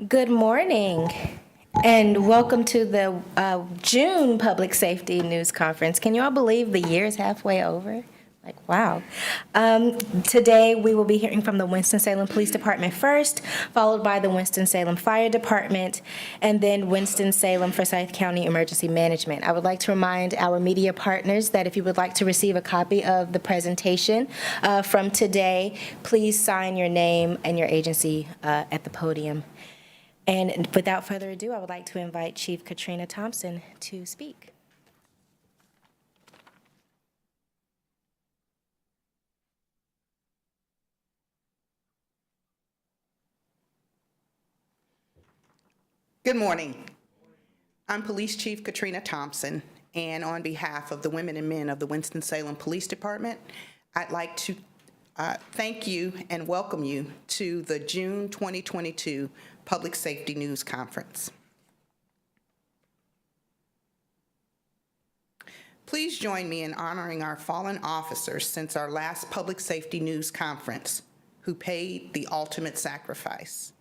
Good morning, and welcome to the June Public Safety News Conference. Can you all believe the year is halfway over? Like, wow. Today, we will be hearing from the Winston-Salem Police Department first, followed by the Winston-Salem Fire Department, and then Winston-Salem Forsyth County Emergency Management. I would like to remind our media partners that if you would like to receive a copy of the presentation from today, please sign your name and your agency at the podium. And without further ado, I would like to invite Chief Katrina Thompson to speak. Good morning. I'm Police Chief Katrina Thompson, and on behalf of the women and men of the Winston-Salem Police Department, I'd like to thank you and welcome you to the June 2022 Public Safety News Conference. Please join me in honoring our fallen officers since our last Public Safety News Conference who paid the ultimate sacrifice.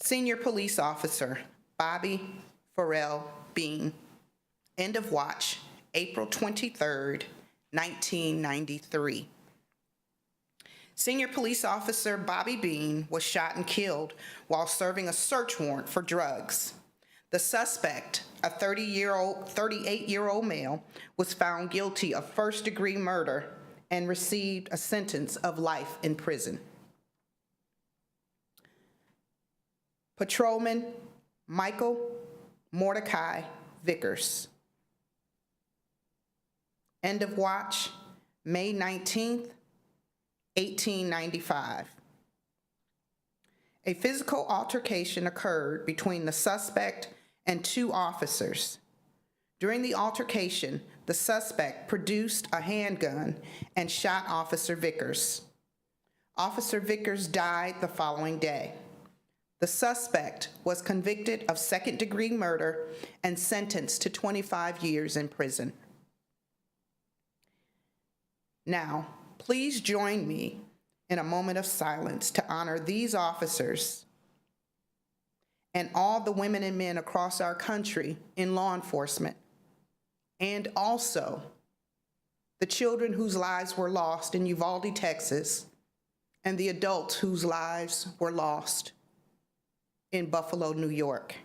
Senior Police Officer Bobby Farrell Beane, end of watch, April 23rd, 1993. Senior Police Officer Bobby Beane was shot and killed while serving a search warrant for drugs. The suspect, a 38-year-old male, was found guilty of first-degree murder and received a sentence of life in prison. Patrolman Michael Mordecai Vickers, end of watch, May 19th, 1895. A physical altercation occurred between the suspect and two officers. During the altercation, the suspect produced a handgun and shot Officer Vickers. Officer Vickers died the following day. The suspect was convicted of second-degree murder and sentenced to 25 years in prison. Now, please join me in a moment of silence to honor these officers and all the women and men across our country in law enforcement, and also the children whose lives were lost in Uvalde, Texas, and the adults whose lives were lost in Buffalo, New York.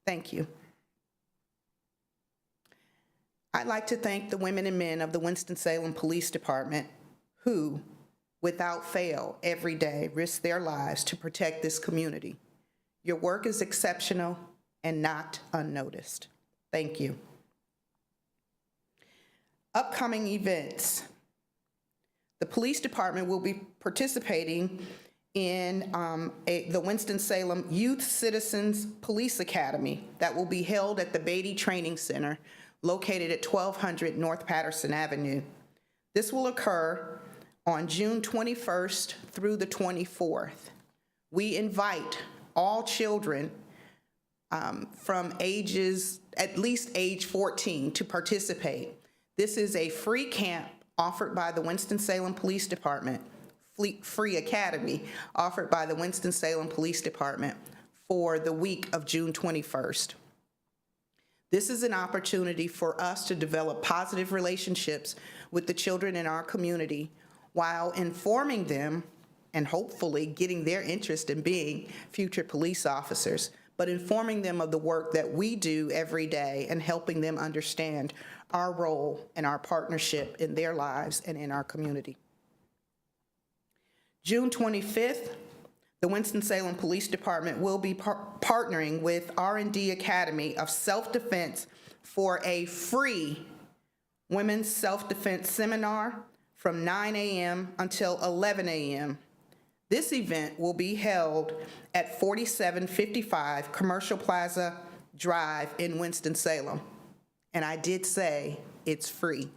Thank you. I'd like to thank the women and men of the Winston-Salem Police Department who, without fail, every day risk their lives to protect this community. Your work is exceptional and not unnoticed. Thank you. Upcoming events. The police department will be participating in the Winston-Salem Youth Citizens Police Academy that will be held at the Beatty Training Center located at 1200 North Patterson Avenue. This will occur on June 21st through the 24th. We invite all children from ages, at least age 14, to participate. This is a free camp offered by the Winston-Salem Police Department, free academy offered by the Winston-Salem Police Department for the week of June 21st. This is an opportunity for us to develop positive relationships with the children in our community while informing them and hopefully getting their interest in being future police officers, but informing them of the work that we do every day and helping them understand our role and our partnership in their lives and in our community. June 25th, the Winston-Salem Police Department will be partnering with R&D Academy of Self-Defense for a free women's self-defense seminar from 9 a.m. until 11 a.m. This event will be held at 4755 Commercial Plaza Drive in Winston-Salem. And I did say it's free.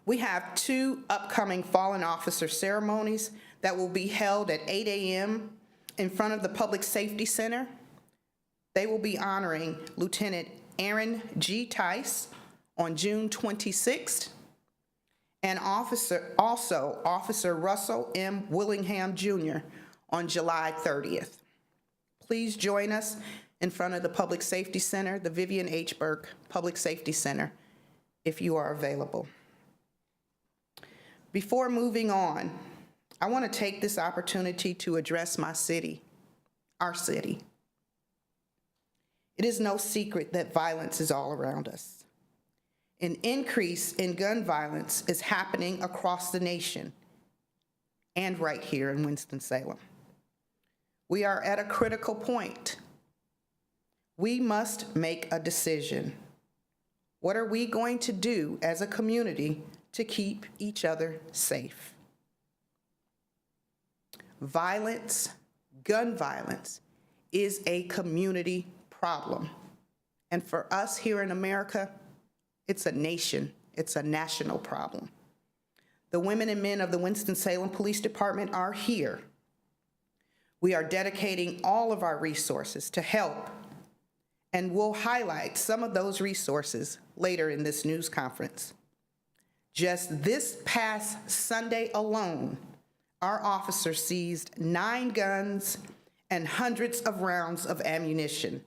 We have 2 upcoming fallen officer ceremonies that will be held at 8 a.m. in front of the Public Safety Center, they will be honoring Lieutenant Aaron G. Tice on June 26th, and Officer Russell M. Willingham Jr. on July 30th. Please join us in front of the Public Safety Center, the Vivian H. Burke Public Safety Center, if you are available. Before moving on, I want to take this opportunity to address my city, our city. It is no secret that violence is all around us. An increase in gun violence is happening across the nation and right here in Winston-Salem. We are at a critical point. We must make a decision. What are we going to do as a community to keep each other safe? Violence, gun violence, is a community problem. And for us here in America, it's a national problem. The women and men of the Winston-Salem Police Department are here. We are dedicating all of our resources to help, and we'll highlight some of those resources later in this news conference. Just this past Sunday alone, our officers seized 9 guns and hundreds of rounds of ammunition.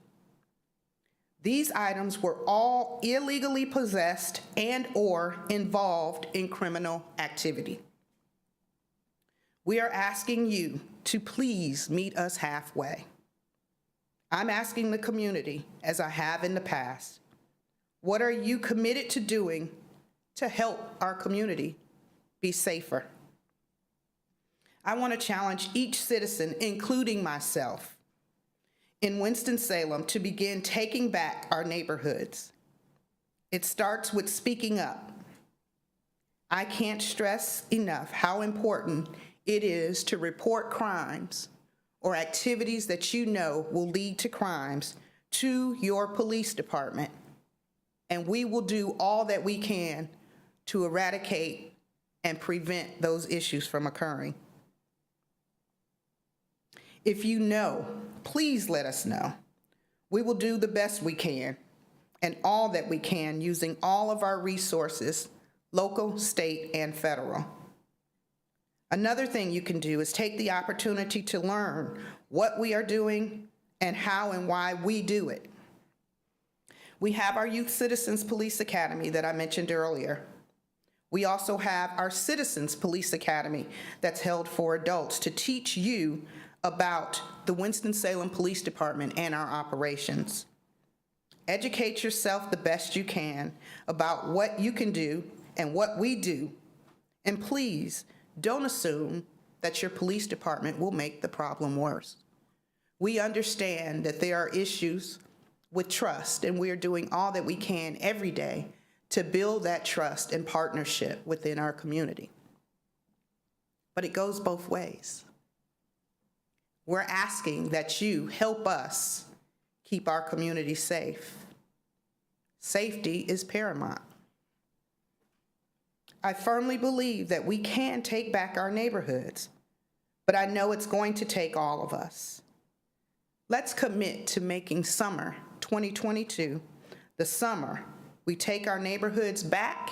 These items were all illegally possessed and/or involved in criminal activity. We are asking you to please meet us halfway. I'm asking the community, as I have in the past, what are you committed to doing to help our community be safer? I want to challenge each citizen, including myself, in Winston-Salem to begin taking back our neighborhoods. It starts with speaking up. I can't stress enough how important it is to report crimes or activities that you know will lead to crimes to your police department, and we will do all that we can to eradicate and prevent those issues from occurring. If you know, please let us know. We will do the best we can and all that we can using all of our resources, local, state, and federal. Another thing you can do is take the opportunity to learn what we are doing and how and why we do it. We have our Youth Citizens Police Academy that I mentioned earlier. We also have our Citizens Police Academy that's held for adults to teach you about the Winston-Salem Police Department and our operations. Educate yourself the best you can about what you can do and what we do. And please, don't assume that your police department will make the problem worse. We understand that there are issues with trust, and we are doing all that we can every day to build that trust and partnership within our community. But it goes both ways. We're asking that you help us keep our community safe. Safety is paramount. I firmly believe that we can take back our neighborhoods, but I know it's going to take all of us. Let's commit to making summer 2022 the summer we take our neighborhoods back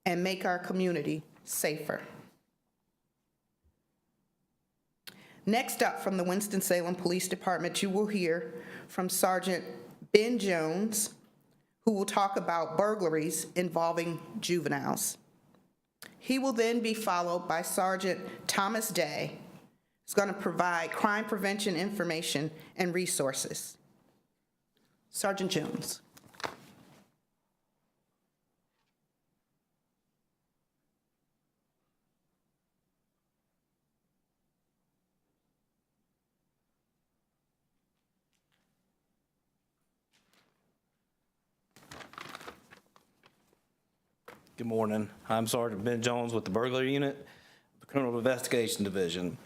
and make our community safer. Next up from the Winston-Salem Police Department, you will hear from Sergeant Ben Jones, who will talk about burglaries involving juveniles. He will then be followed by Sergeant Thomas Day, who's going to provide crime prevention information and resources. Sergeant Jones. Good morning. I'm Sergeant Ben Jones with the Burglary Unit, the Criminal Investigation Division.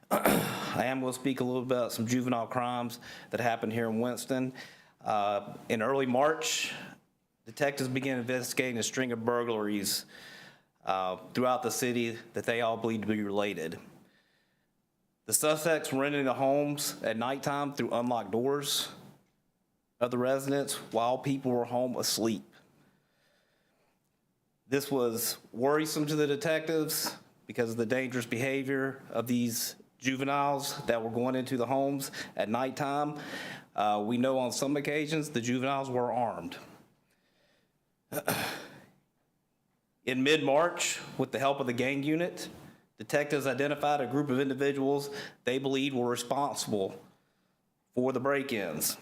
I am going to speak a little bit about some juvenile crimes that happened here in Winston. In early March, detectives began investigating a string of burglaries throughout the city that they all believe to be related. The suspects were entering the homes at nighttime through unlocked doors of the residence while people were home asleep. This was worrisome to the detectives because of the dangerous behavior of these juveniles that were going into the homes at nighttime. We know on some occasions the juveniles were armed. In mid-March, with the help of the gang unit, detectives identified a group of individuals they believed were responsible for the break-ins.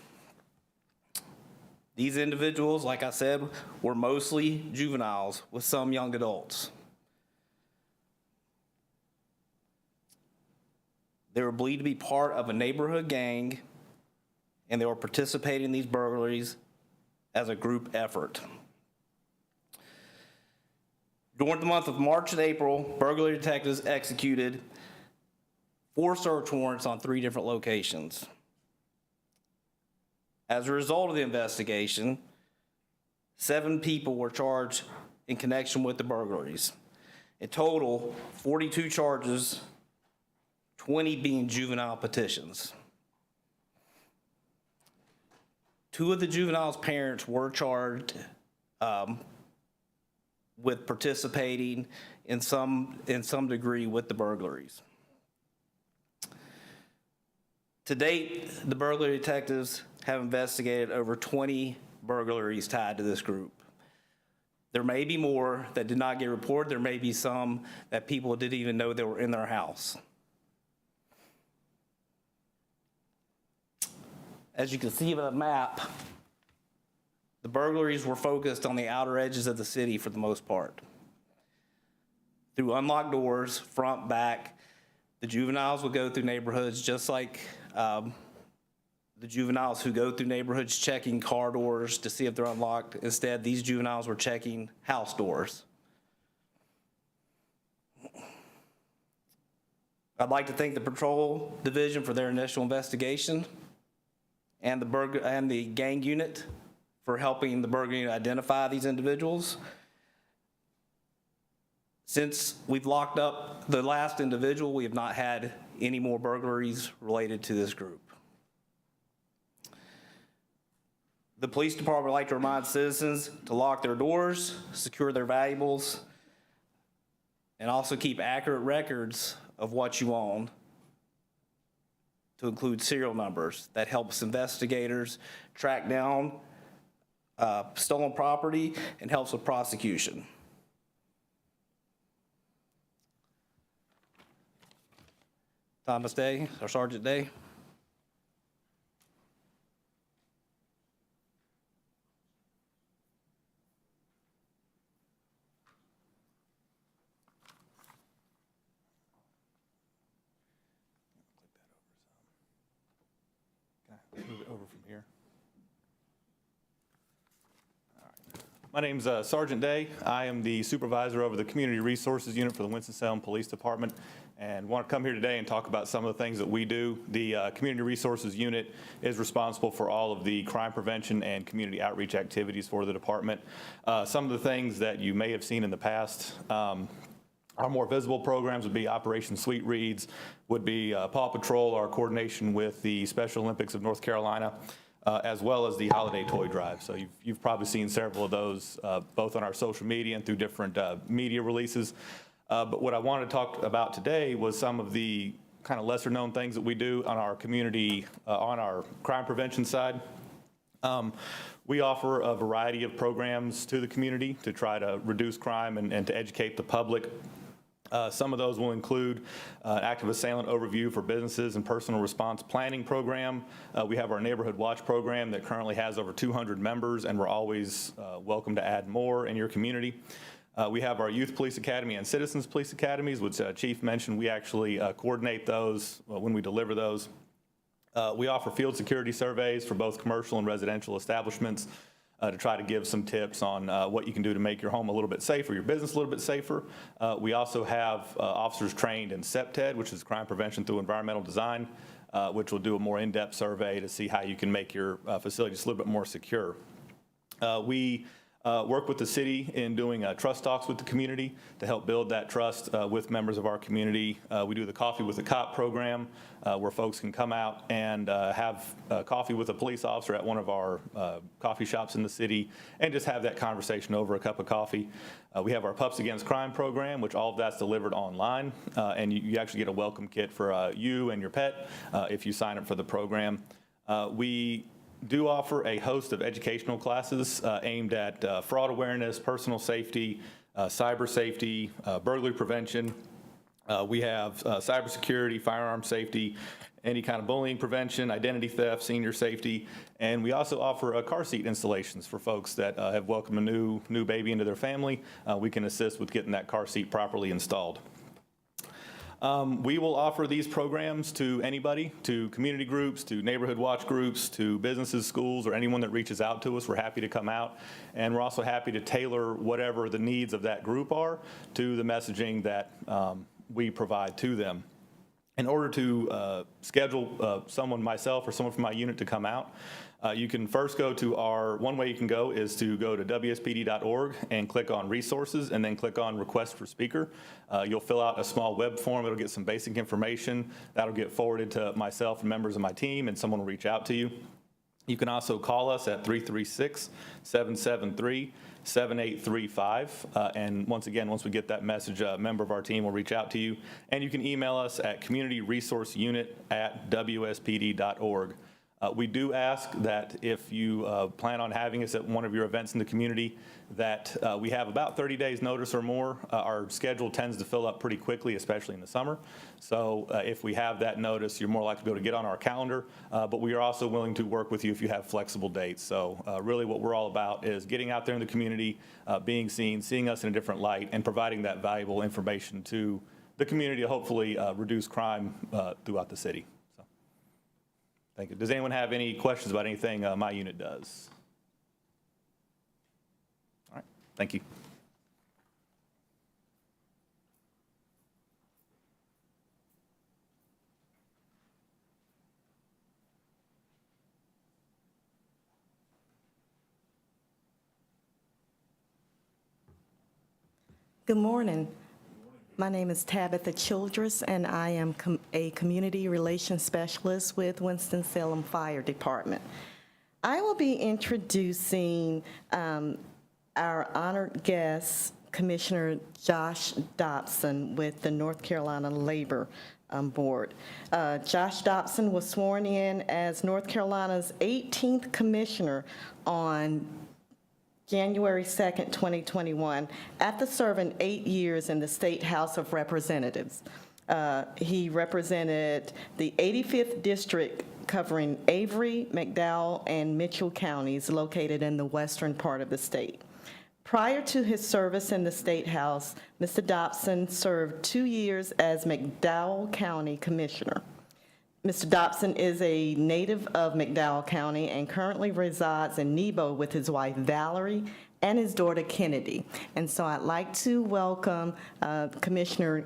These individuals, like I said, were mostly juveniles with some young adults. They were believed to be part of a neighborhood gang, and they were participating in these burglaries as a group effort. During the month of March and April, burglary detectives executed 4 search warrants on 3 different locations. As a result of the investigation, 7 people were charged in connection with the burglaries. In total, 42 charges, 20 being juvenile petitions. 2 of the juveniles' parents were charged with participating in some degree with the burglaries. To date, the burglary detectives have investigated over 20 burglaries tied to this group. There may be more that did not get reported. There may be some that people didn't even know they were in their house. As you can see on the map, the burglaries were focused on the outer edges of the city for the most part. Through unlocked doors, front, back, the juveniles would go through neighborhoods just like the juveniles who go through neighborhoods checking car doors to see if they're unlocked. Instead, these juveniles were checking house doors. I'd like to thank the Patrol Division for their initial investigation and the gang unit for helping the burglary unit identify these individuals. Since we've locked up the last individual, we have not had any more burglaries related to this group. The police department would like to remind citizens to lock their doors, secure their valuables, and also keep accurate records of what you own, to include serial numbers. That helps investigators track down stolen property and helps with prosecution. Thomas Day, or Sergeant Day. Move it over from here. All right. My name's Sergeant Day. I am the supervisor over the Community Resources Unit for the Winston-Salem Police Department, and want to come here today and talk about some of the things that we do. The Community Resources Unit is responsible for all of the crime prevention and community outreach activities for the department. Some of the things that you may have seen in the past, our more visible programs would be Operation Sweet Reads, would be Paw Patrol, our coordination with the Special Olympics of North Carolina, as well as the Holiday Toy Drive. So you've probably seen several of those, both on our social media and through different media releases. But what I wanted to talk about today was some of the kind of lesser known things that we do on our community, on our crime prevention side. We offer a variety of programs to the community to try to reduce crime and to educate the public. Some of those will include an active assailant overview for businesses and personal response planning program. We have our neighborhood watch program that currently has over 200 members, and we're always welcome to add more in your community. We have our Youth Police Academy and Citizens Police Academies, which Chief mentioned. We actually coordinate those when we deliver those. We offer field security surveys for both commercial and residential establishments to try to give some tips on what you can do to make your home a little bit safer, your business a little bit safer. We also have officers trained in CPTED, which is crime prevention through environmental design, which will do a more in-depth survey to see how you can make your facility just a little bit more secure. We work with the city in doing trust talks with the community to help build that trust with members of our community. We do the Coffee with a Cop program where folks can come out and have coffee with a police officer at one of our coffee shops in the city and just have that conversation over a cup of coffee. We have our Pups Against Crime program, which all of that's delivered online, and you actually get a welcome kit for you and your pet if you sign up for the program. We do offer a host of educational classes aimed at fraud awareness, personal safety, cyber safety, burglary prevention. We have cybersecurity, firearm safety, any kind of bullying prevention, identity theft, senior safety, and we also offer car seat installations for folks that have welcomed a new baby into their family. We can assist with getting that car seat properly installed. We will offer these programs to anybody, to community groups, to neighborhood watch groups, to businesses, schools, or anyone that reaches out to us. We're happy to come out, and we're also happy to tailor whatever the needs of that group are to the messaging that we provide to them. In order to schedule someone, myself, or someone from my unit to come out, you can first go to one way you can go is to go to WSPD.org and click on resources and then click on request for speaker. You'll fill out a small web form. It'll get some basic information. That'll get forwarded to myself and members of my team, and someone will reach out to you. You can also call us at 336-773-7835. And once again, once we get that message, a member of our team will reach out to you. And you can email us at communityresourceunit@wspd.org. We do ask that if you plan on having us at one of your events in the community, that we have about 30 days notice or more. Our schedule tends to fill up pretty quickly, especially in the summer. So if we have that notice, you're more likely to be able to get on our calendar. But we are also willing to work with you if you have flexible dates. So really what we're all about is getting out there in the community, being seen, seeing us in a different light, and providing that valuable information to the community to hopefully reduce crime throughout the city. Thank you. Does anyone have any questions about anything my unit does? All right, thank you. Good morning. My name is Tabitha Childress, and I am a community relations specialist with Winston-Salem Fire Department. I will be introducing our honored guest, Commissioner Josh Dobson with the North Carolina Labor Board. Josh Dobson was sworn in as North Carolina's 18th commissioner on January 2nd, 2021, after serving 8 years in the State House of Representatives. He represented the 85th District covering Avery, McDowell, and Mitchell counties located in the western part of the state. Prior to his service in the State House, Mr. Dobson served 2 years as McDowell County Commissioner. Mr. Dobson is a native of McDowell County and currently resides in Nebo with his wife Valerie and his daughter Kennedy. And so I'd like to welcome Commissioner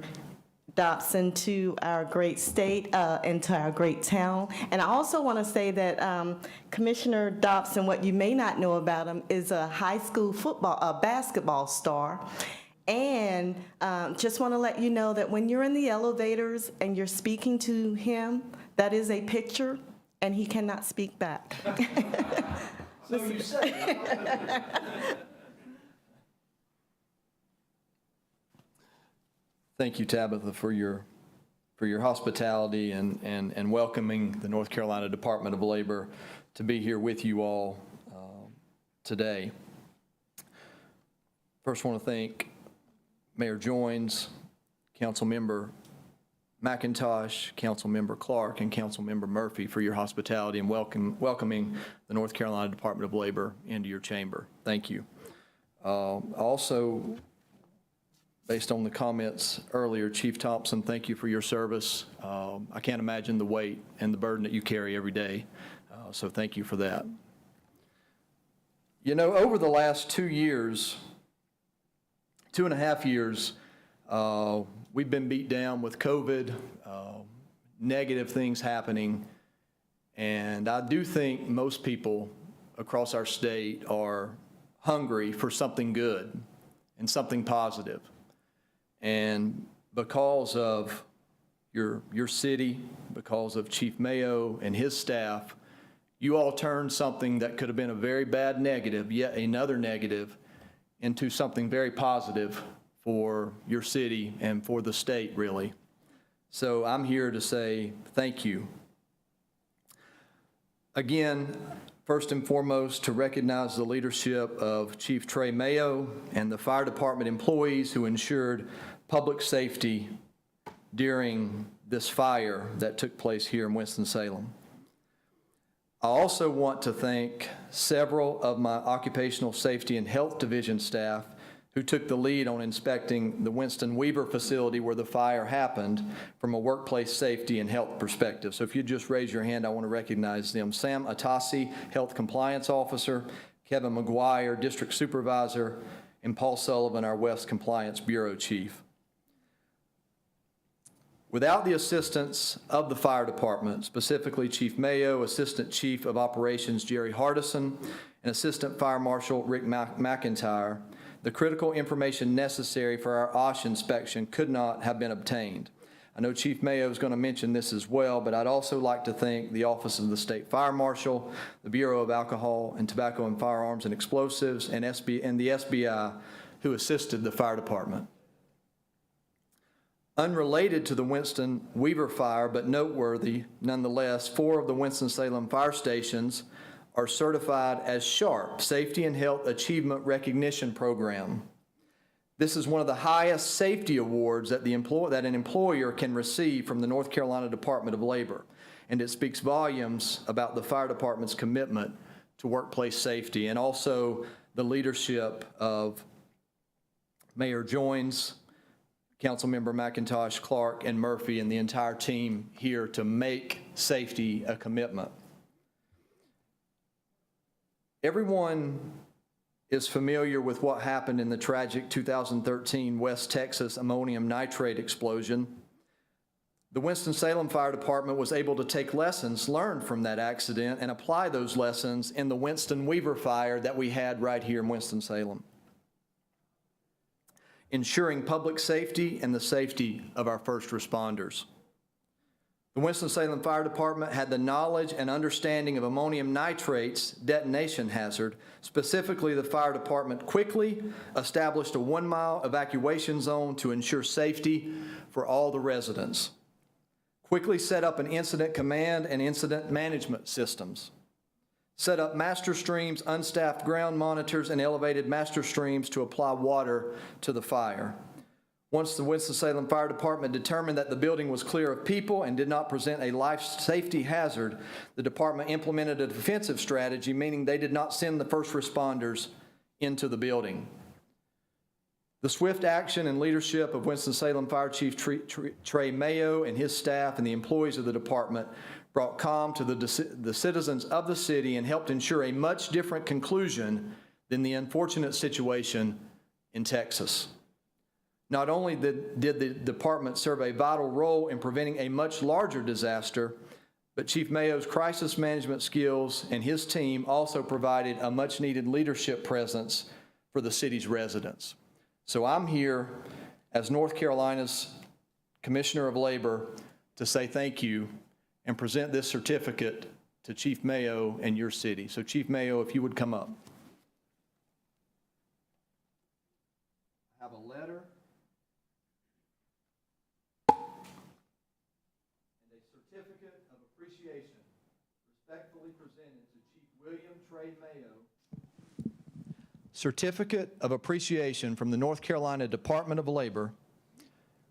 Dobson to our great state and to our great town. And I also want to say that Commissioner Dobson, what you may not know about him, is a high school basketball star. And just want to let you know that when you're in the elevators and you're speaking to him, that is a picture, and he cannot speak back. So you say. Thank you, Tabitha, for your hospitality and welcoming the North Carolina Department of Labor to be here with you all today. First, want to thank Mayor Joines, Councilmember McIntosh, Councilmember Clark, and Councilmember Murphy for your hospitality and welcoming the North Carolina Department of Labor into your chamber. Thank you. Also, based on the comments earlier, Chief Thompson, thank you for your service. I can't imagine the weight and the burden that you carry every day, so thank you for that. You know, over the last 2 years, 2.5 years, we've been beat down with COVID, negative things happening, and I do think most people across our state are hungry for something good and something positive. And because of your city, because of Chief Mayo and his staff, you all turned something that could have been a very bad negative, yet another negative, into something very positive for your city and for the state, really. So I'm here to say thank you. Again, first and foremost, to recognize the leadership of Chief Trey Mayo and the fire department employees who ensured public safety during this fire that took place here in Winston-Salem. I also want to thank several of my occupational safety and health division staff who took the lead on inspecting the Winston Weaver facility where the fire happened from a workplace safety and health perspective. So if you just raise your hand, I want to recognize them. Sam Atasi, Health Compliance Officer, Kevin McGuire, District Supervisor, and Paul Sullivan, our West Compliance Bureau Chief. Without the assistance of the fire department, specifically Chief Mayo, Assistant Chief of Operations Jerry Hardison, and Assistant Fire Marshal Rick McIntyre, the critical information necessary for our OSH inspection could not have been obtained. I know Chief Mayo is going to mention this as well, but I'd also like to thank the Office of the State Fire Marshal, the Bureau of Alcohol and Tobacco and Firearms and Explosives, and the SBI who assisted the fire department. Unrelated to the Winston Weaver fire, but noteworthy nonetheless, 4 of the Winston-Salem fire stations are certified as SHARP, Safety and Health Achievement Recognition Program. This is one of the highest safety awards that an employer can receive from the North Carolina Department of Labor, and it speaks volumes about the fire department's commitment to workplace safety and also the leadership of Mayor Joines, Councilmember McIntosh, Clark, and Murphy, and the entire team here to make safety a commitment. Everyone is familiar with what happened in the tragic 2013 West Texas ammonium nitrate explosion. The Winston-Salem Fire Department was able to take lessons learned from that accident and apply those lessons in the Winston Weaver fire that we had right here in Winston-Salem, ensuring public safety and the safety of our first responders. The Winston-Salem Fire Department had the knowledge and understanding of ammonium nitrate's detonation hazard. Specifically, the fire department quickly established a 1-mile evacuation zone to ensure safety for all the residents. Quickly set up an incident command and incident management systems. Set up master streams, unstaffed ground monitors, and elevated master streams to apply water to the fire. Once the Winston-Salem Fire Department determined that the building was clear of people and did not present a life safety hazard, the department implemented a defensive strategy, meaning they did not send the first responders into the building. The swift action and leadership of Winston-Salem Fire Chief Trey Mayo and his staff and the employees of the department brought calm to the citizens of the city and helped ensure a much different conclusion than the unfortunate situation in Texas. Not only did the department serve a vital role in preventing a much larger disaster, but Chief Mayo's crisis management skills and his team also provided a much-needed leadership presence for the city's residents. So I'm here as North Carolina's Commissioner of Labor to say thank you and present this certificate to Chief Mayo and your city. So Chief Mayo, if you would come up. I have a letter and a certificate of appreciation respectfully presented to Chief William Trey Mayo. Certificate of appreciation from the North Carolina Department of Labor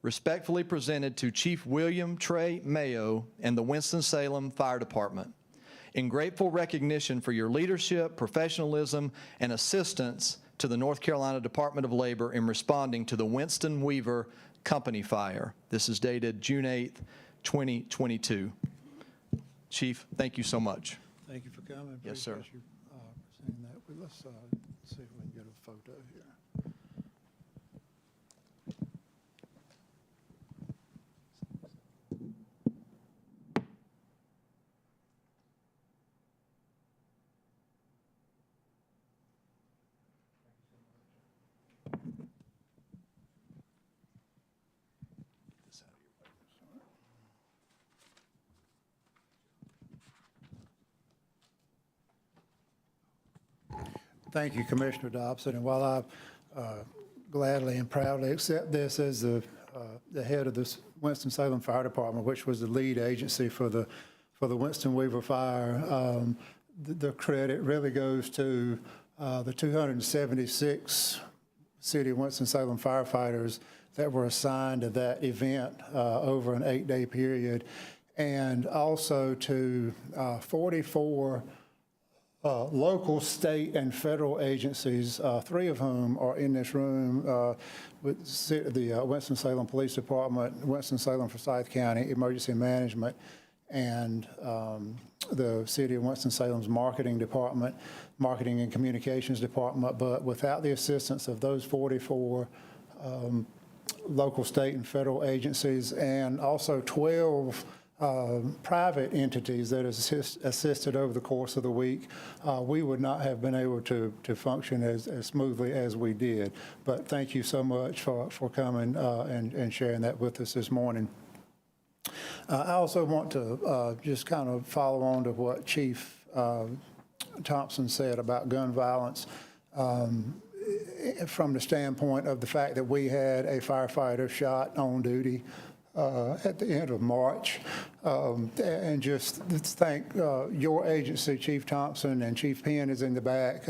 respectfully presented to Chief William Trey Mayo and the Winston-Salem Fire Department in grateful recognition for your leadership, professionalism, and assistance to the North Carolina Department of Labor in responding to the Winston Weaver Company fire. This is dated June 8th, 2022. Chief, thank you so much. Thank you for coming. Yes, sir. Appreciate you saying that. Well, let's see if we can get a photo here. Thank you, Commissioner Dobson. And while I gladly and proudly accept this as the head of the Winston-Salem Fire Department, which was the lead agency for the Winston Weaver fire, the credit really goes to the 276 City of Winston-Salem firefighters that were assigned to that event over an 8-day period, and also to 44 local, state, and federal agencies, 3 of whom are in this room, with the Winston-Salem Police Department, Winston-Salem Forsyth County Emergency Management, and the City of Winston-Salem's Marketing Department, Marketing and Communications Department. But without the assistance of those 44 local, state, and federal agencies, and also 12 private entities that assisted over the course of the week, we would not have been able to function as smoothly as we did. But thank you so much for coming and sharing that with us this morning. I also want to just kind of follow on to what Chief Thompson said about gun violence, from the standpoint of the fact that we had a firefighter shot on duty at the end of March, and just thank your agency, Chief Thompson, and Chief Penn is in the back.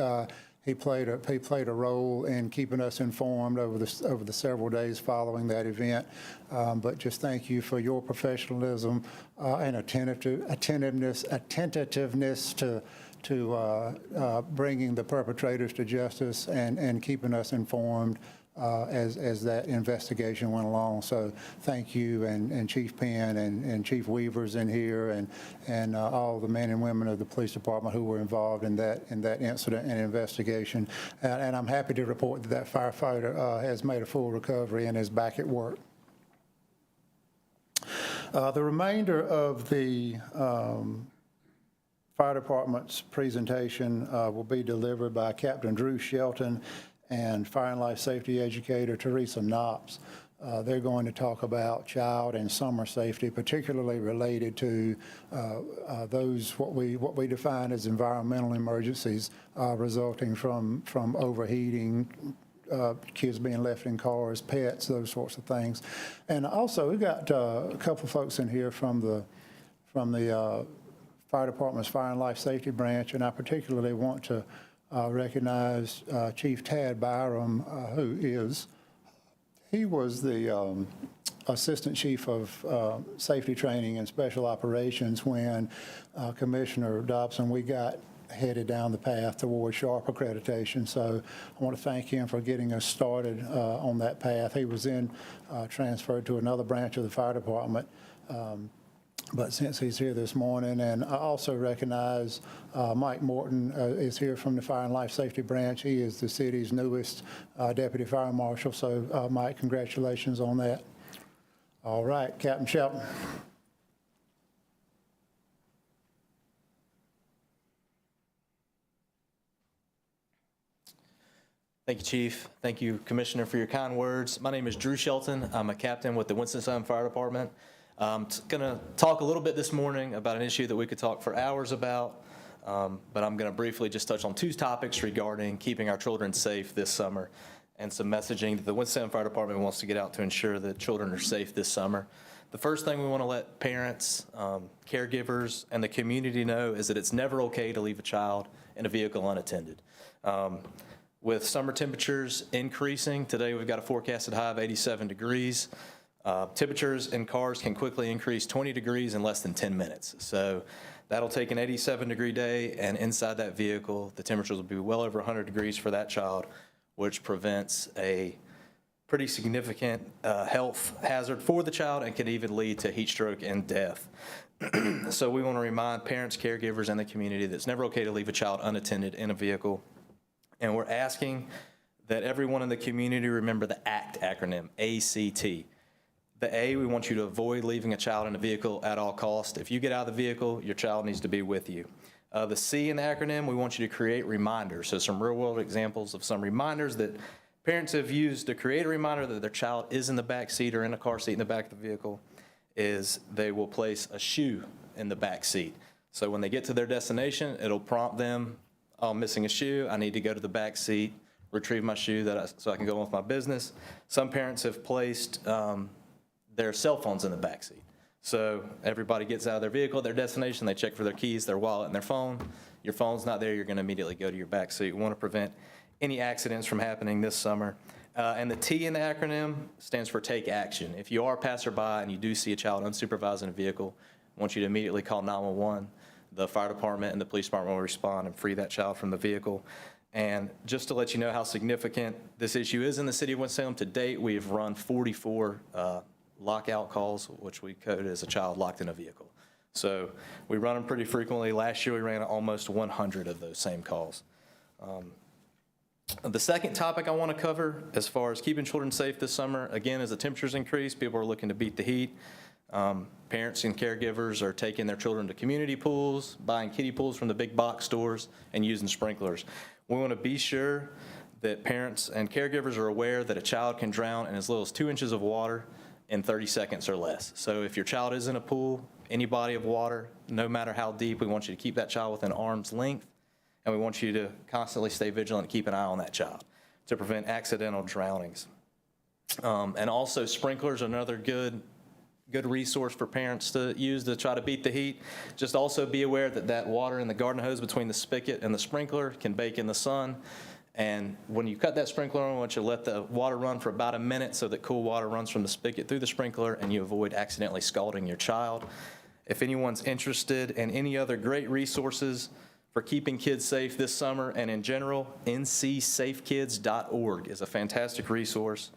He played a role in keeping us informed over the several days following that event. But just thank you for your professionalism and attentiveness to bringing the perpetrators to justice and keeping us informed as that investigation went along. So thank you, and Chief Penn and Chief Weaver's in here, and all the men and women of the police department who were involved in that incident and investigation. And I'm happy to report that firefighter has made a full recovery and is back at work. The remainder of the fire department's presentation will be delivered by Captain Drew Shelton and Fire and Life Safety Educator Teresa Knops. They're going to talk about child and summer safety, particularly related to those what we define as environmental emergencies resulting from overheating, kids being left in cars, pets, those sorts of things. And also, we've got a couple folks in here from the Fire Department's Fire and Life Safety Branch, and I particularly want to recognize Chief Tad Byram, he was the Assistant Chief of Safety Training and Special Operations when Commissioner Dobson, we got headed down the path toward SHARP accreditation. So I want to thank him for getting us started on that path. He was then transferred to another branch of the fire department. But since he's here this morning, and I also recognize Mike Morton is here from the Fire and Life Safety Branch. He is the city's newest Deputy Fire Marshal. So Mike, congratulations on that. All right, Captain Shelton. Thank you, Chief. Thank you, Commissioner, for your kind words. My name is Drew Shelton. I'm a captain with the Winston-Salem Fire Department. I'm going to talk a little bit this morning about an issue that we could talk for hours about, but I'm going to briefly just touch on 2 topics regarding keeping our children safe this summer and some messaging that the Winston-Salem Fire Department wants to get out to ensure that children are safe this summer. The first thing we want to let parents, caregivers, and the community know is that it's never okay to leave a child in a vehicle unattended. With summer temperatures increasing, today we've got a forecasted high of 87 degrees. Temperatures in cars can quickly increase 20 degrees in less than 10 minutes. So that'll take an 87-degree day, and inside that vehicle, the temperatures will be well over 100 degrees for that child, which prevents a pretty significant health hazard for the child and can even lead to heat stroke and death. So we want to remind parents, caregivers, and the community that it's never okay to leave a child unattended in a vehicle. And we're asking that everyone in the community remember the ACT acronym, ACT. The A, we want you to avoid leaving a child in a vehicle at all costs. If you get out of the vehicle, your child needs to be with you. The C in the acronym, we want you to create reminders. So some real-world examples of some reminders that parents have used to create a reminder that their child is in the back seat or in a car seat in the back of the vehicle is they will place a shoe in the back seat. So when they get to their destination, it'll prompt them oh, I'm missing a shoe, I need to go to the back seat, retrieve my shoe so I can go on with my business. Some parents have placed their cell phones in the back seat. So everybody gets out of their vehicle, their destination, they check for their keys, their wallet, and their phone. Your phone's not there, you're going to immediately go to your back seat. We want to prevent any accidents from happening this summer. And the T in the acronym stands for take action. If you are a passerby and you do see a child unsupervised in a vehicle, I want you to immediately call 911. The fire department and the police department will respond and free that child from the vehicle. And just to let you know how significant this issue is in the city of Winston-Salem, to date, we have run 44 lockout calls, which we code as a child locked in a vehicle. So we run them pretty frequently. Last year, we ran almost 100 of those same calls. The second topic I want to cover as far as keeping children safe this summer, again, as the temperatures increase, people are looking to beat the heat. Parents and caregivers are taking their children to community pools, buying kiddie pools from the big box stores, and using sprinklers. We want to be sure that parents and caregivers are aware that a child can drown in as little as 2 inches of water in 30 seconds or less. So if your child is in a pool, any body of water, no matter how deep, we want you to keep that child within arm's length, and we want you to constantly stay vigilant and keep an eye on that child to prevent accidental drownings. And also sprinklers are another good resource for parents to use to try to beat the heat. Just also be aware that that water in the garden hose between the spigot and the sprinkler can bake in the sun. And when you cut that sprinkler on, I want you to let the water run for about a minute so that cool water runs from the spigot through the sprinkler and you avoid accidentally scalding your child. If anyone's interested in any other great resources for keeping kids safe this summer and in general, ncsafekids.org is a fantastic resource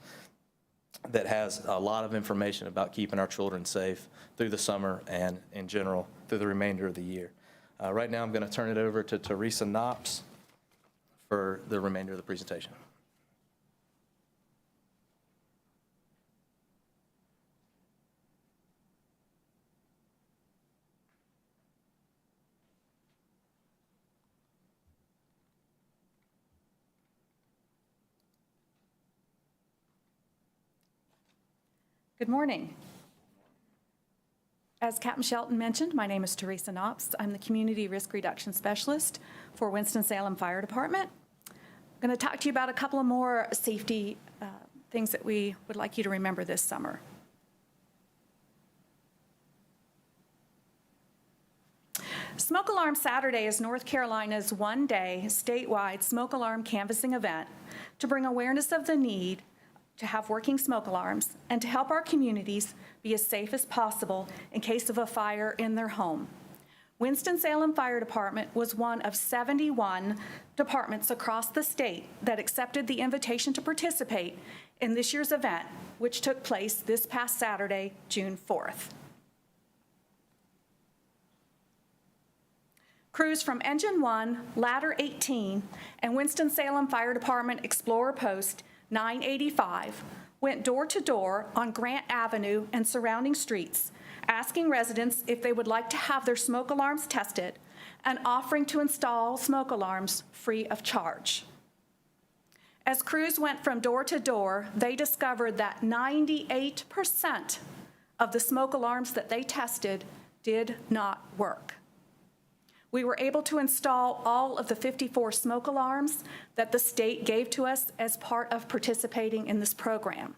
that has a lot of information about keeping our children safe through the summer and in general through the remainder of the year. Right now I'm going to turn it over to Teresa Knops for the remainder of the presentation. Good morning. As Captain Shelton mentioned, my name is Teresa Knops. I'm the Community Risk Reduction Specialist for Winston-Salem Fire Department. I'm going to talk to you about a couple of more safety things that we would like you to remember this summer. Smoke Alarm Saturday is North Carolina's one-day statewide smoke alarm canvassing event to bring awareness of the need to have working smoke alarms and to help our communities be as safe as possible in case of a fire in their home. Winston-Salem Fire Department was one of 71 departments across the state that accepted the invitation to participate in this year's event, which took place this past Saturday, June 4th. Crews from Engine 1, Ladder 18, and Winston-Salem Fire Department Explorer Post 985 went door to door on Grant Avenue and surrounding streets, asking residents if they would like to have their smoke alarms tested and offering to install smoke alarms free of charge. As crews went from door to door, they discovered that 98% of the smoke alarms that they tested did not work. We were able to install all of the 54 smoke alarms that the state gave to us as part of participating in this program.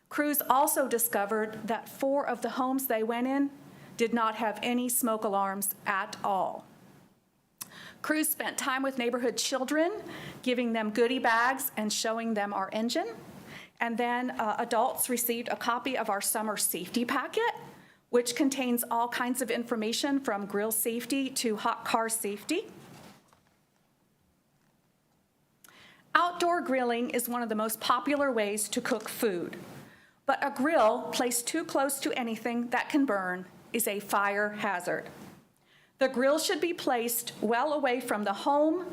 Crews also discovered that 4 of the homes they went in did not have any smoke alarms at all. Crews spent time with neighborhood children, giving them goodie bags and showing them our engine. And then adults received a copy of our summer safety packet, which contains all kinds of information from grill safety to hot car safety. Outdoor grilling is one of the most popular ways to cook food, but a grill placed too close to anything that can burn is a fire hazard. The grill should be placed well away from the home,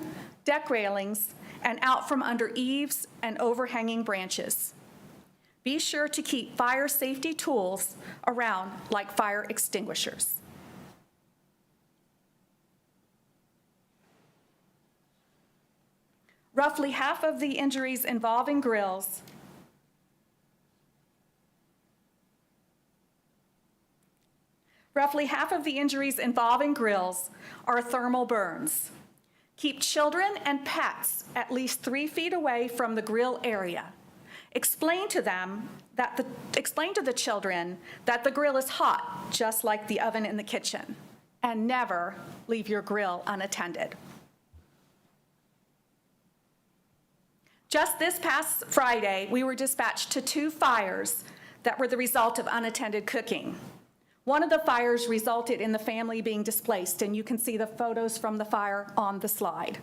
deck railings, and out from under eaves and overhanging branches. Be sure to keep fire safety tools around like fire extinguishers. Roughly half of the injuries involving grills are thermal burns. Keep children and pets at least 3 feet away from the grill area. Explain to the children that the grill is hot, just like the oven in the kitchen, and never leave your grill unattended. Just this past Friday, we were dispatched to 2 fires that were the result of unattended cooking. One of the fires resulted in the family being displaced, and you can see the photos from the fire on the slide.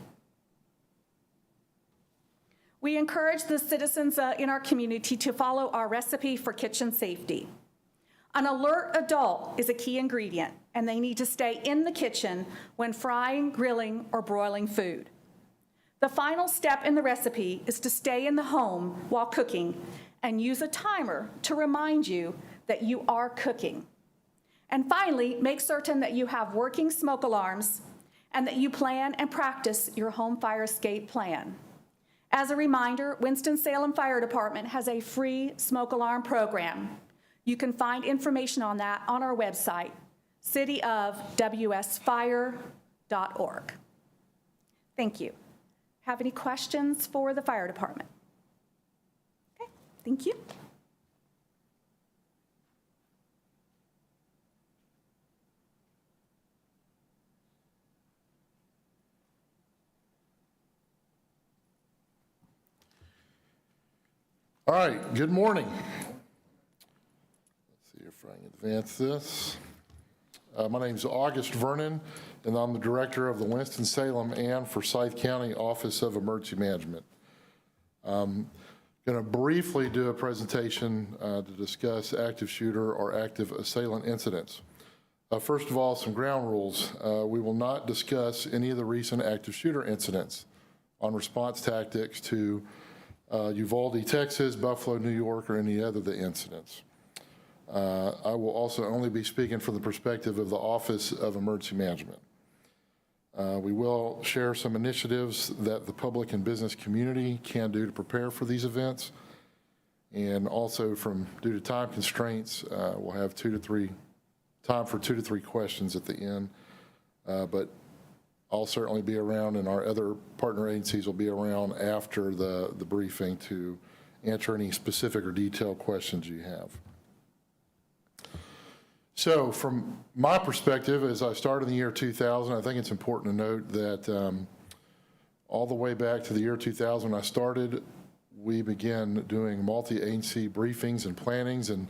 We encourage the citizens in our community to follow our recipe for kitchen safety. An alert adult is a key ingredient, and they need to stay in the kitchen when frying, grilling, or broiling food. The final step in the recipe is to stay in the home while cooking and use a timer to remind you that you are cooking. And finally, make certain that you have working smoke alarms and that you plan and practice your home fire escape plan. As a reminder, Winston-Salem Fire Department has a free smoke alarm program. You can find information on that on our website, cityofwsfire.org. Thank you. Have any questions for the fire department? Okay, thank you. All right, good morning. Let's see if I can advance this. My name is August Vernon, and I'm the director of the Winston-Salem and Forsyth County Office of Emergency Management. I'm going to briefly do a presentation to discuss active shooter or active assailant incidents. First of all, some ground rules. We will not discuss any of the recent active shooter incidents on response tactics to Uvalde, Texas, Buffalo, New York, or any other of the incidents. I will also only be speaking from the perspective of the Office of Emergency Management. We will share some initiatives that the public and business community can do to prepare for these events. And also due to time constraints, we'll have time for 2 to 3 questions at the end. But I'll certainly be around, and our other partner agencies will be around after the briefing to answer any specific or detailed questions you have. So from my perspective, as I started in the year 2000, I think it's important to note that all the way back to the year 2000 when I started, we began doing multi-agency briefings and plannings, and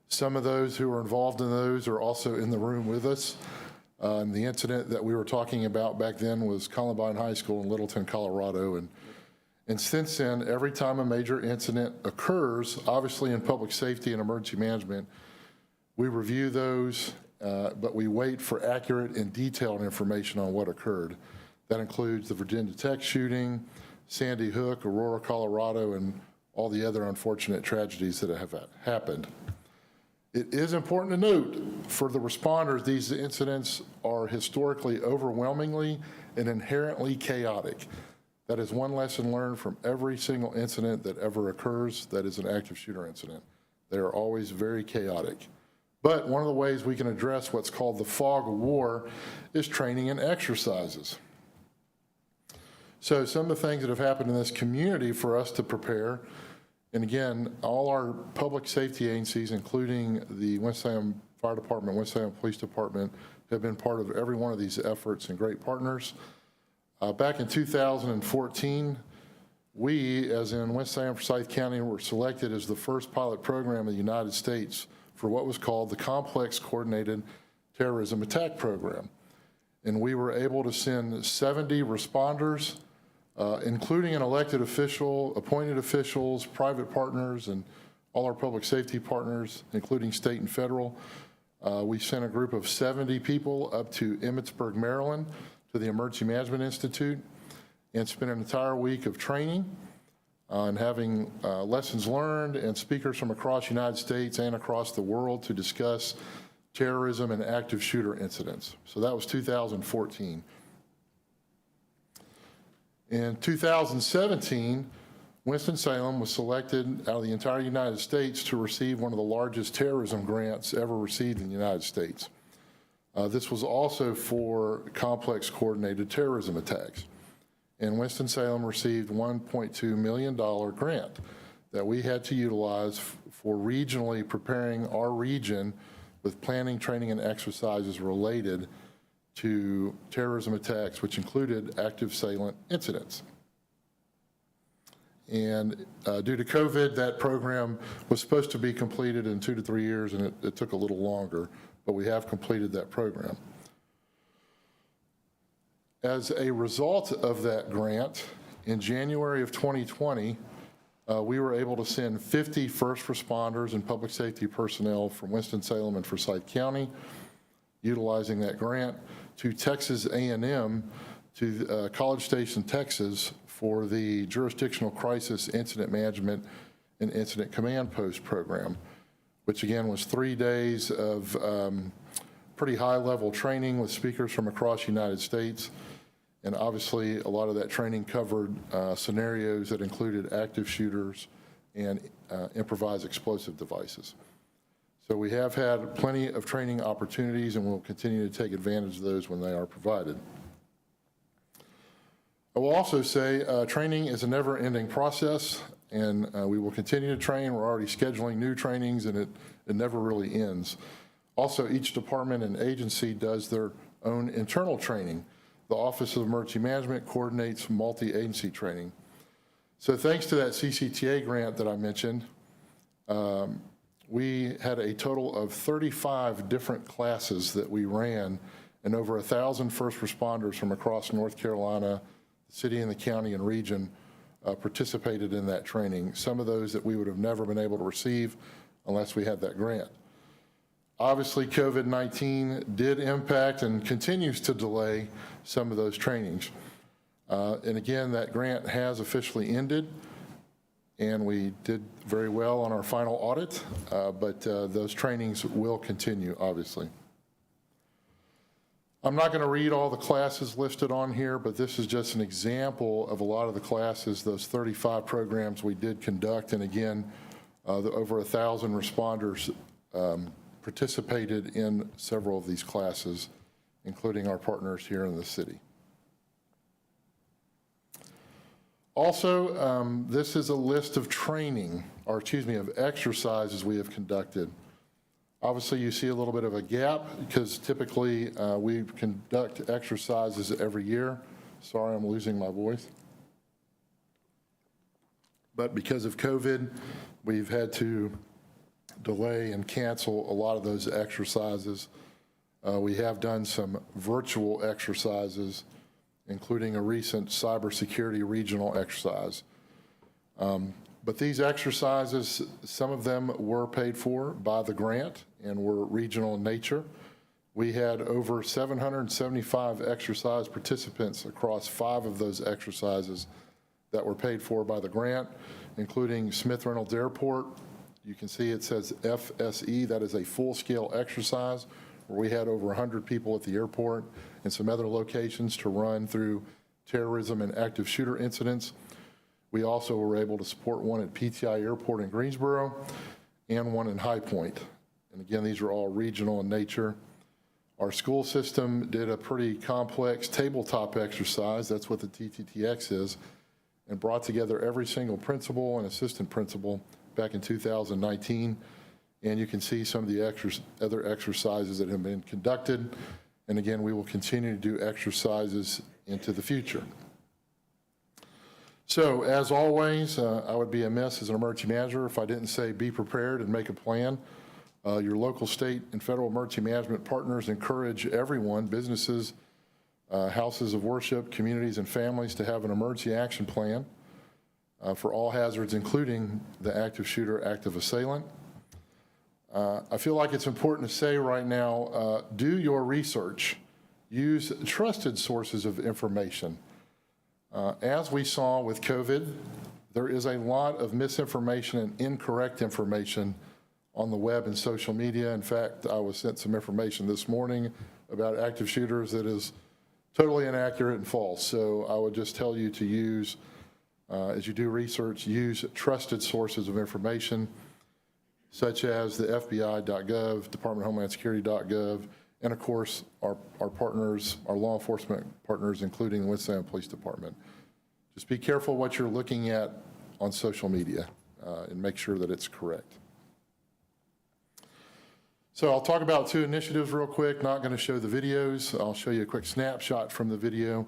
some of those who were involved in those are also in the room with us. And the incident that we were talking about back then was Columbine High School in Littleton, Colorado. And since then, every time a major incident occurs, obviously in public safety and emergency management, we review those, but we wait for accurate and detailed information on what occurred. That includes the Virginia Tech shooting, Sandy Hook, Aurora, Colorado, and all the other unfortunate tragedies that have happened. It is important to note for the responders, these incidents are historically overwhelmingly and inherently chaotic. That is one lesson learned from every single incident that ever occurs that is an active shooter incident. They are always very chaotic. But one of the ways we can address what's called the fog of war is training and exercises. So some of the things that have happened in this community for us to prepare, and again, all our public safety agencies, including the Winston-Salem Fire Department, Winston-Salem Police Department, have been part of every one of these efforts and great partners. Back in 2014, we, as in Winston-Salem, Forsyth County, were selected as the first pilot program in the United States for what was called the Complex Coordinated Terrorism Attack Program. And we were able to send 70 responders, including an elected official, appointed officials, private partners, and all our public safety partners, including state and federal. We sent a group of 70 people up to Emmitsburg, Maryland, to the Emergency Management Institute, and spent an entire week of training and having lessons learned and speakers from across the United States and across the world to discuss terrorism and active shooter incidents. So that was 2014. In 2017, Winston-Salem was selected out of the entire United States to receive one of the largest terrorism grants ever received in the United States. This was also for complex coordinated terrorism attacks. and Winston-Salem received $1.2 million grant that we had to utilize for regionally preparing our region with planning, training, and exercises related to terrorism attacks, which included active assailant incidents. And due to COVID, that program was supposed to be completed in 2 to 3 years, and it took a little longer, but we have completed that program. As a result of that grant, in January of 2020, we were able to send 50 first responders and public safety personnel from Winston-Salem and Forsyth County, utilizing that grant, to Texas A&M, to College Station, Texas, for the Jurisdictional Crisis Incident Management and Incident Command Post program, which again was 3 days of pretty high-level training with speakers from across the United States. And obviously, a lot of that training covered scenarios that included active shooters and improvised explosive devices. So we have had plenty of training opportunities, and we'll continue to take advantage of those when they are provided. I will also say training is a never-ending process, and we will continue to train. We're already scheduling new trainings, and it never really ends. Also, each department and agency does their own internal training. The Office of Emergency Management coordinates multi-agency training. So thanks to that CCTA grant that I mentioned, we had a total of 35 different classes that we ran, and over 1,000 first responders from across North Carolina, the city and the county and region participated in that training. Some of those that we would have never been able to receive unless we had that grant. Obviously, COVID-19 did impact and continues to delay some of those trainings. And again, that grant has officially ended, and we did very well on our final audit, but those trainings will continue, obviously. I'm not going to read all the classes listed on here, but this is just an example of a lot of the classes, those 35 programs we did conduct. And again, over 1,000 responders participated in several of these classes, including our partners here in the city. Also, this is a list of of exercises we have conducted. Obviously, you see a little bit of a gap because typically we conduct exercises every year. Sorry, I'm losing my voice. But because of COVID, we've had to delay and cancel a lot of those exercises. We have done some virtual exercises, including a recent cybersecurity regional exercise. But these exercises, some of them were paid for by the grant and were regional in nature. We had over 775 exercise participants across 5 of those exercises that were paid for by the grant, including Smith Reynolds Airport. You can see it says FSE, that is a full-scale exercise, where we had over 100 people at the airport and some other locations to run through terrorism and active shooter incidents. We also were able to support one at PTI Airport in Greensboro and one in High Point. And again, these are all regional in nature. Our school system did a pretty complex tabletop exercise, that's what the TTTX is, and brought together every single principal and assistant principal back in 2019. And you can see some of the other exercises that have been conducted. And again, we will continue to do exercises into the future. So as always, I would be amiss as an emergency manager if I didn't say be prepared and make a plan. Your local, state, and federal emergency management partners encourage everyone, businesses, houses of worship, communities, and families to have an emergency action plan for all hazards, including the active shooter, active assailant. I feel like it's important to say right now, do your research. Use trusted sources of information. As we saw with COVID, there is a lot of misinformation and incorrect information on the web and social media. In fact, I was sent some information this morning about active shooters that is totally inaccurate and false. So I would just tell you to use, as you do research, use trusted sources of information, such as the FBI.gov, Department of Homeland Security.gov, and of course, our partners, our law enforcement partners, including the Winston-Salem Police Department. Just be careful what you're looking at on social media and make sure that it's correct. So I'll talk about 2 initiatives real quick, not going to show the videos. I'll show you a quick snapshot from the video.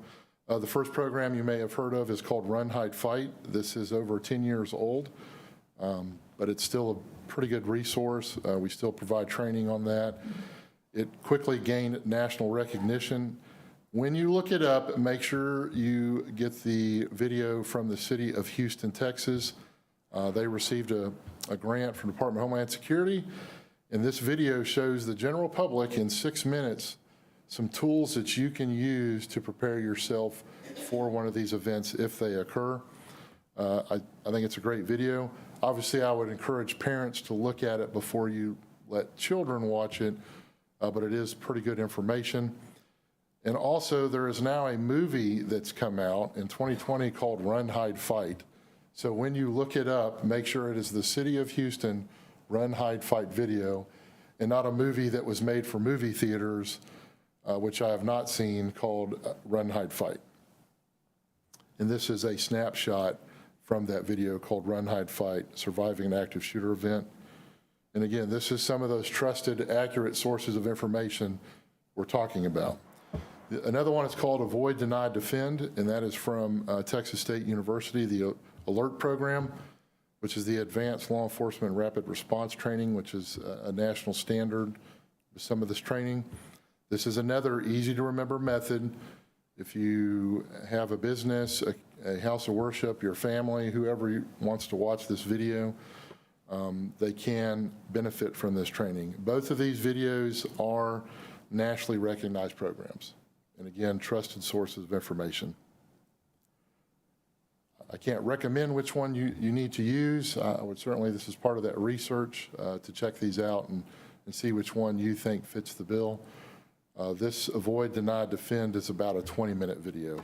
The first program you may have heard of is called Run, Hide, Fight. This is over 10 years old, but it's still a pretty good resource. We still provide training on that. It quickly gained national recognition. When you look it up, make sure you get the video from the city of Houston, Texas. They received a grant from the Department of Homeland Security, and this video shows the general public in 6 minutes some tools that you can use to prepare yourself for one of these events if they occur. I think it's a great video. Obviously, I would encourage parents to look at it before you let children watch it, but it is pretty good information. And also, there is now a movie that's come out in 2020 called Run, Hide, Fight. So when you look it up, make sure it is the City of Houston Run, Hide, Fight video, and not a movie that was made for movie theaters, which I have not seen, called Run, Hide, Fight. And this is a snapshot from that video called Run, Hide, Fight, Surviving an Active Shooter Event. And again, this is some of those trusted, accurate sources of information we're talking about. Another one is called Avoid, Deny, Defend, and that is from Texas State University, the ALERT program, which is the Advanced Law Enforcement Rapid Response Training, which is a national standard with some of this training. This is another easy-to-remember method. If you have a business, a house of worship, your family, whoever wants to watch this video, they can benefit from this training. Both of these videos are nationally recognized programs. And again, trusted sources of information. I can't recommend which one you need to use. I would certainly, this is part of that research to check these out and see which one you think fits the bill. This Avoid, Deny, Defend is about a 20-minute video.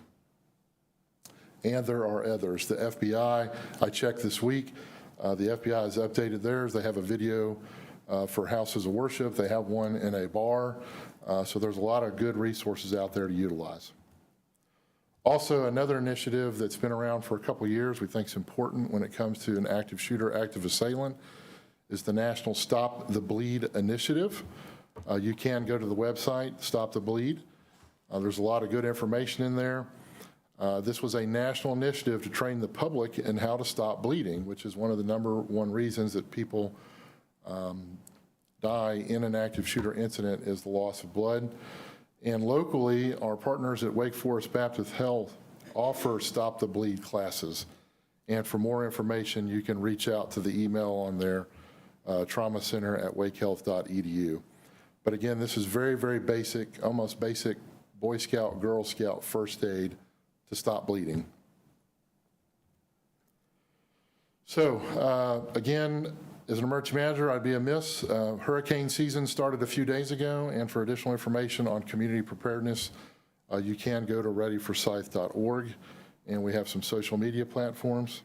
And there are others. The FBI, I checked this week, the FBI has updated theirs. They have a video for houses of worship. They have one in a bar. So there's a lot of good resources out there to utilize. Also, another initiative that's been around for a couple of years, we think is important when it comes to an active shooter, active assailant, is the National Stop the Bleed Initiative. You can go to the website, Stop the Bleed. There's a lot of good information in there. This was a national initiative to train the public in how to stop bleeding, which is one of the #1 reasons that people die in an active shooter incident is the loss of blood. And locally, our partners at Wake Forest Baptist Health offer Stop the Bleed classes. And for more information, you can reach out to the email on their traumacenter@wakehealth.edu. But again, this is very, very basic, almost basic Boy Scout, Girl Scout first aid to stop bleeding. So again, as an emergency manager, I'd be amiss. Hurricane season started a few days ago, and for additional information on community preparedness, you can go to readyforsyth.org, and we have some social media platforms.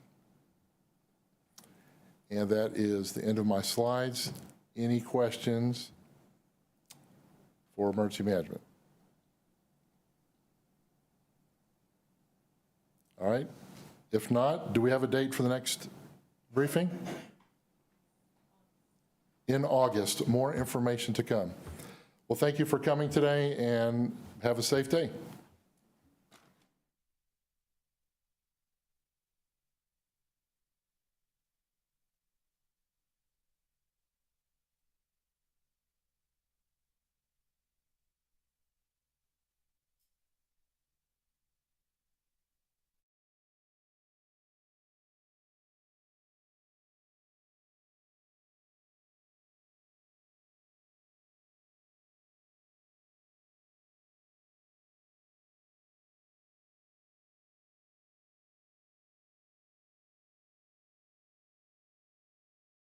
And that is the end of my slides. Any questions for emergency management? All right. If not, do we have a date for the next briefing? In August, more information to come. Well, thank you for coming today, and have a safe day.